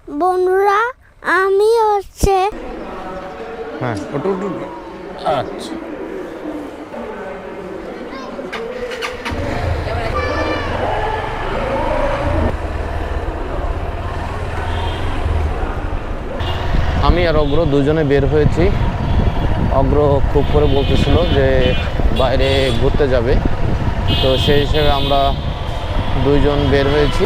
বন্ধুরা আমি হ্যাঁ ওটু ওটু আচ্ছা আমি আর অগ্র দুজনে বের হয়েছি। অগ্র খুব করে বলতেছিল যে বাইরে ঘুরতে যাবে, তো সেই হিসেবে আমরা দুইজন বের হয়েছি।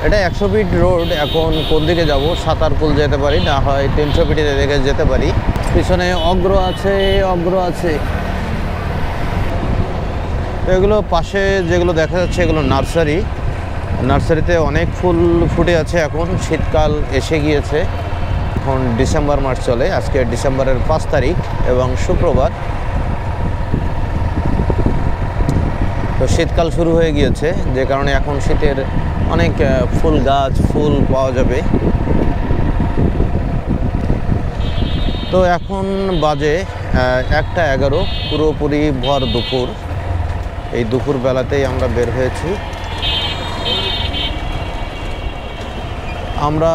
এটা 100 ফিট রোড। এখন কোন দিকে যাব? সাতারকুল যেতে পারি, না হয় 300 ফিটের দিকে যেতে পারি। পিছনে অগ্র আছে। এগুলো পাশে যেগুলো দেখা যাচ্ছে এগুলো নার্সারিতে অনেক ফুল ফুটে আছে। এখন শীতকাল এসে গিয়েছে, এখন ডিসেম্বর মাস চলে। আজকে ডিসেম্বরের 5 তারিখ এবং শুক্রবার। তো শীতকাল শুরু হয়ে গিয়েছে, যে কারণে এখন শীতের অনেক ফুল পাওয়া যাবে। তো এখন বাজে 1:11, পুরোপুরি ভর দুপুর। এই দুপুর বেলাতেই আমরা বের হয়েছি। আমরা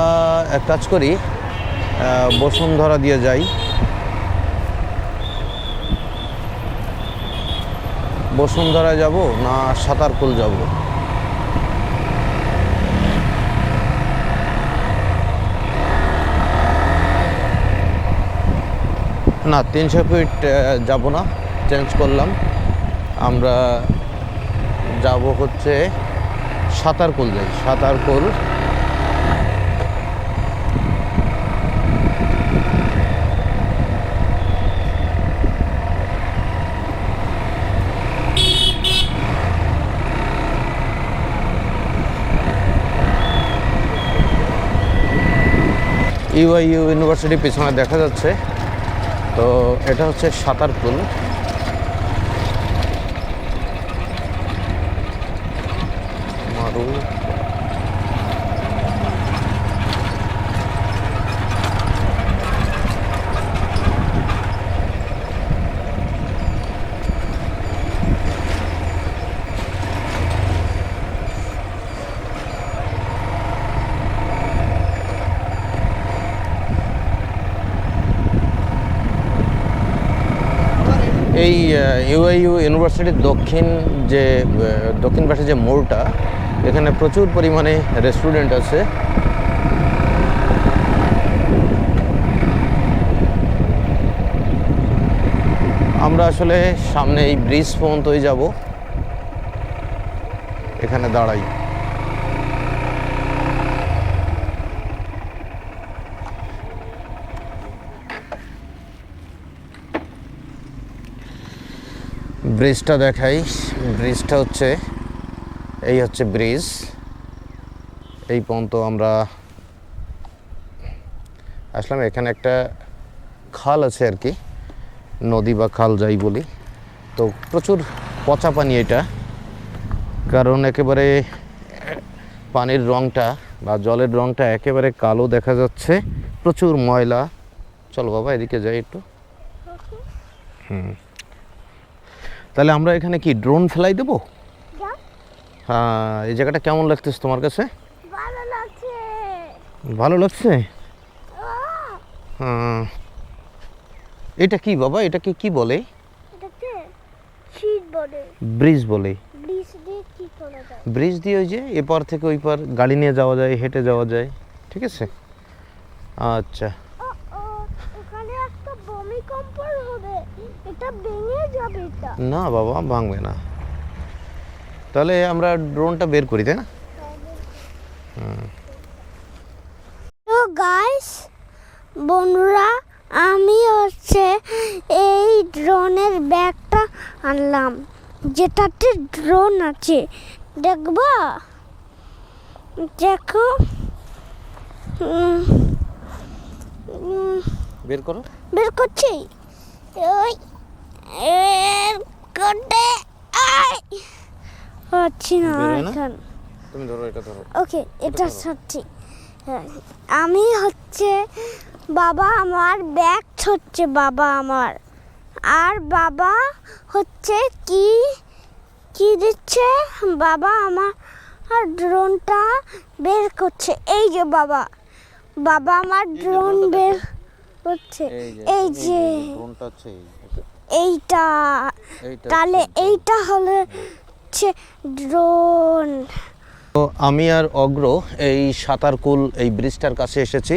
এক কাজ করি, বসুন্ধরা দিয়ে যাই। বসুন্ধরা যাব না সাতারকুল যাব? না, 300 ফিট যাব না, চেঞ্জ করলাম। আমরা যাব হচ্ছে সাতারকুল যাই। সাতারকুল ইউআইইউ ইউনিভার্সিটি পিছনে দেখা যাচ্ছে। তো এটা হচ্ছে সাতারকুল। মারু এই ইউআইইউ ইউনিভার্সিটির দক্ষিণ পাশে যে মোড়টা, এখানে প্রচুর পরিমাণে রেস্টুরেন্ট আছে। আমরা আসলে সামনে এই ব্রিজ পর্যন্তই যাব, এখানে দাঁড়াই। ব্রিজটা দেখাই। ব্রিজটা হচ্ছে ব্রিজ। এই পর্যন্ত আমরা আসলাম। এখানে একটা খাল আছে আর কি, নদী বা খাল যাই বলি। তো প্রচুর পচা পানি এটা, কারণ একেবারে পানির রঙটা বা জলের রঙটা একেবারে কালো দেখা যাচ্ছে, প্রচুর ময়লা। চলো বাবা এদিকে যাই একটু। তাহলে আমরা এখানে কি ড্রোন ফেলাই দেবো? হ্যাঁ, এই জায়গাটা কেমন লাগতেছে তোমার কাছে? ভালো লাগছে। হ্যাঁ, এটা কি বাবা, এটাকে কি বলে? ব্রিজ বলে। ব্রিজ দিয়ে ওই যে এপার থেকে ওই পার গাড়ি নিয়ে যাওয়া যায়, হেঁটে যাওয়া যায়। ঠিক আছে, আচ্ছা। না বাবা, ভাঙবে না। তাহলে আমরা ড্রোনটা বের করি, তাই না? তো গাইস, বন্ধুরা আমি এই ড্রোনের ব্যাগটা আনলাম, যেটাতে ড্রোন আছে। দেখো বের করছি। ওই তুমি ধরো, এটা ধরো। ওকে, এটা সত্যি। আমি বাবা আমার ব্যাগ হচ্ছে, বাবা আমার। আর বাবা কি দিচ্ছে? বাবা আমার আর ড্রোনটা বের করছে। এই যে বাবা, বাবা আমার ড্রোন বের করছে। এই যে ড্রোনটা হচ্ছে এইটা, তাহলে এইটা হলে হচ্ছে ড্রোন। তো আমি আর অগ্র এই সাঁতারকুল এই ব্রিজটার কাছে এসেছি।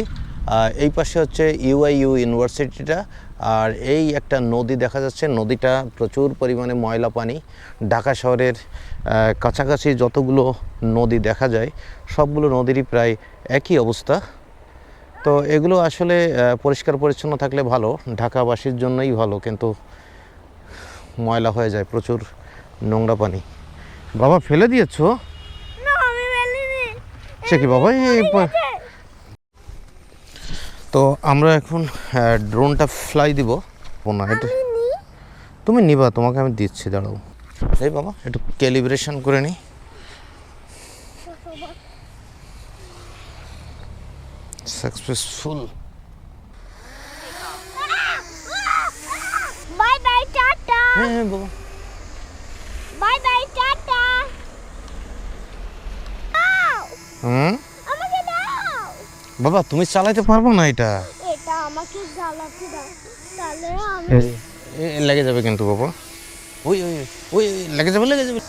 এই পাশে হচ্ছে ইউআইইউ ইউনিভার্সিটিটা, আর এই একটা নদী দেখা যাচ্ছে। নদীটা প্রচুর পরিমাণে ময়লা পানি। ঢাকা শহরের কাছাকাছি যতগুলো নদী দেখা যায় সবগুলো নদীরই প্রায় একই অবস্থা। তো এগুলো আসলে পরিষ্কার পরিচ্ছন্ন থাকলে ভালো, ঢাকাবাসীর জন্যই ভালো, কিন্তু ময়লা হয়ে যায়, প্রচুর নোংরা পানি। বাবা ফেলে দিয়েছো? না আমি ফেলিনি। সে কি বাবা? তো আমরা এখন ড্রোনটা ফ্লাই দিব না, এটা তুমি নিবা, তোমাকে আমি দিচ্ছি, দাঁড়াও। এই বাবা একটু ক্যালিব্রেশন করে নিই। সাকসেসফুল। Bye bye tata. হ্যাঁ বাবা, বাই বাই টাটা। আমাকে দাও। বাবা তুমি চালাতে পারবো না এটা। এটা আমাকে জ্বালাতে দাও, তাহলে আমি লেগে যাবে কিন্তু বাবা। ওই ওই ওই লেগে যাবে, লেগে যাবে।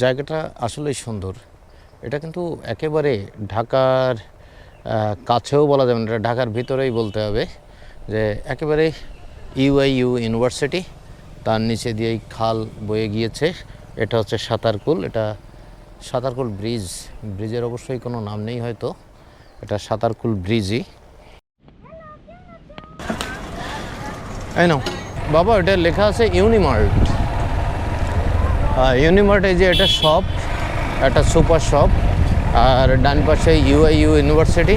জায়গাটা আসলেই সুন্দর। এটা কিন্তু একেবারে ঢাকার কাছেও বলা যাবে না, এটা ঢাকার ভিতরেই বলতে হবে, যে একেবারে ইউআইইউ ইউনিভার্সিটি, তার নিচে দিয়েই খাল বয়ে গিয়েছে। এটা হচ্ছে সাঁতারকুল, এটা সাঁতারকুল ব্রিজ। ব্রিজের অবশ্যই কোনো নাম নেই হয়তো, এটা সাঁতারকুল ব্রিজই। এই নাও বাবা, এটা লেখা আছে ইউনিমার্ট। ইউনিমার্ট, এই যে এটা শপ, একটা সুপার শপ, আর ডান পাশে ইউআইইউ ইউনিভার্সিটি।